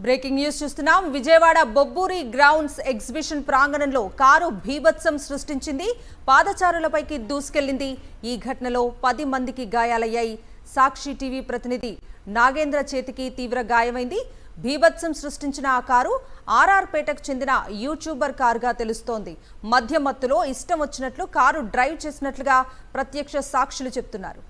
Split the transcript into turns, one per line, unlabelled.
Breaking news చూస్తున్నాం. Vijayawada Bobburi grounds exhibition ప్రాంగణంలో car భీభత్సం సృష్టించింది. పాదచారులపైకి దూసుకెళ్లింది. ఈ ఘటనలో 10 మందికి గాయాలయ్యాయి. సాక్షి టీవీ ప్రతినిధి నాగేంద్ర చేతికి తీవ్ర గాయమైంది. భీభత్సం సృష్టించిన ఆ కారు ఆర్ఆర్పేటకు చెందిన యూట్యూబర్ కారుగా తెలుస్తోంది. మధ్య మత్తులో ఇష్టం వచ్చినట్లు కారు డ్రైవ్ చేసినట్లుగా ప్రత్యక్ష సాక్షులు చెప్తున్నారు.